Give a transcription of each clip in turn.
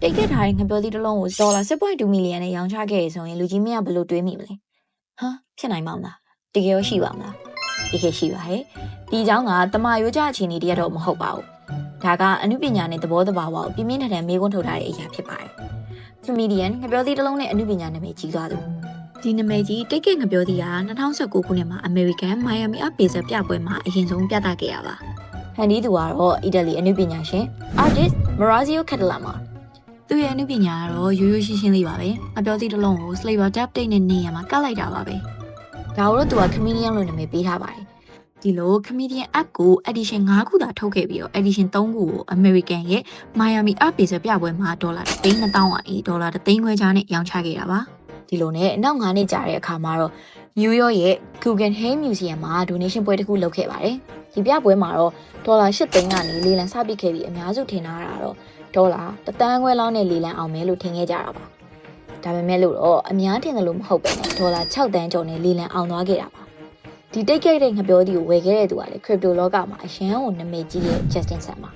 တိတ်ခဲ့ထားတဲ့ငပြောသီးတစ်လုံးကိုဒေါ်လာ6.2 million နဲ့ရောင်းချခဲ့ရဆိုရင်လူကြီးမင်းကဘယ်လိုတွေးမိမလဲဟာဖြစ်နိုင်မှာမလားတကယ်ရောရှိပါမလားတကယ်ရှိပါဟဲ့ဒီအကြောင်းကတမရိုးကြအခြေအနေတရတော့မဟုတ်ပါဘူးဒါကအနုပညာနဲ့သဘောတဘာဝကိုပြင်းပြင်းထန်ထန်မေးခွန်းထုတ်ထားတဲ့အရာဖြစ်ပါတယ် comedian ငပြောသီးတစ်လုံးနဲ့အနုပညာနာမည်ကြီးသွားသူဒီနာမည်ကြီးတိတ်ခဲ့ငပြောသီးက2019ခုနှစ်မှာ American Miami Art Basel ပြပွဲမှာအရင်ဆုံးပြသခဲ့ရပါဟန်ဒီသူကတော့အီတလီအနုပညာရှင် artist Maurizio Catalamaသူရဲ့အနုပညာကတော့ရိုးရိုးရှင်းရှင်းလေးပါပဲငပြောသီးတစ်လုံးကို Sliver Dub တိတ်နဲ့နေရမှာကတ်လိုက်တာပါပဲဒါကိုတော့သူက comedian လို့နာမည်ပေးထားပါတယ်ဒီလို comedian app ကို edition 5ခုသာထုတ်ခဲ့ပြီးတော့ edition 3ခုကို American ရဲ့ Miami Art Basel ပြပွဲမှာ$1,200ကနေ$1,300ကြားနဲ့ရောင်းချခဲ့တာပါဒီလိုနဲ့နောက်9နှစ်ကြာတဲ့အခါမှာတော့ New York ရဲ့ Guggenheim Museum မှာ donation ပွဲတစ်ခုလုပ်ခဲ့ပါတယ်ဒီပြပွဲမှာတော့$8,000ကနေလေလံစပစ်ခဲ့ပြီးအများစုထင်ထားတာတော့$1,500လောက်နဲ့လေလံအောင်မယ်လို့ထင်ခဲ့ကြတာပါဒါပေမဲ့လို့တော့အများထင်တယ်လို့မဟုတ်ပဲနဲ့$6 သန်းကျော်နဲ့လေလံအောင်သွားခဲ့တာပါဒီတိတ်ခဲ့တဲ့ငပြောသီးကိုဝယ်ခဲ့တဲ့သူကလည်း crypto လောကမှာအရန်ကိုနာမည်ကြီးတဲ့ Justin Sun ပါ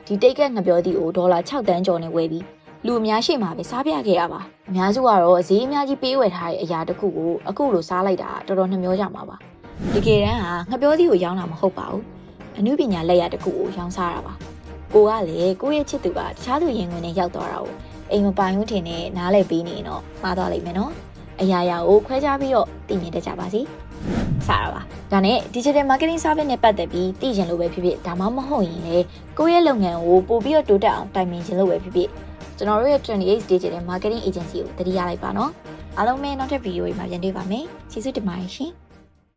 ဒီတိတ်ခဲ့ငပြောသီးကို$6 သန်းကျော်နဲ့ဝယ်ပြီးလူအများရှိမှပဲစားပြခဲ့ရပါအများစုကတော့ဈေးအများကြီးပေးဝယ်ထားတဲ့အရာတစ်ခုကိုအခုလိုစားလိုက်တာတော်တော်နှမျောကြမှာပါတကယ်တမ်းဟာငပြောသီးကိုရောင်းတာမဟုတ်ပါဘူးအနုပညာလက်ရတစ်ခုကိုရောင်းစားတာပါကိုကလည်းကိုယ့်ရဲ့ချစ်သူကတခြားသူရင်ဝင်နဲ့ရောက်သွားတာကိုအိမ်မပိုင်ဘူးထင်နဲ့နားလဲပေးနေတော့မှားသွားလိမ့်မယ်နော်အရာရာကိုခွဲခြားပြီးတော့သိမြင်တတ်ကြပါစေစားရပါဒါနဲ့ digital marketing service နဲ့ပတ်သက်ပြီးသိချင်လို့ပဲဖြစ်ဖြစ်ဒါမှမဟုတ်ရင်လေကိုယ့်ရဲ့လုပ်ငန်းကိုပို့ပြီးတော့တိုးတက်အောင်တိုင်ပင်ချင်လို့ပဲဖြစ်ဖြစ်ကျွန်တော်တို့ရဲ့28 digital marketing agency ကိုတတိယလိုက်ပါနော်အားလုံးပဲနောက်ထပ်ဗီဒီယိုတွေမှာပြန်တွေ့ပါမယ်ကျေးဇူးတင်ပါတယ်ရှင်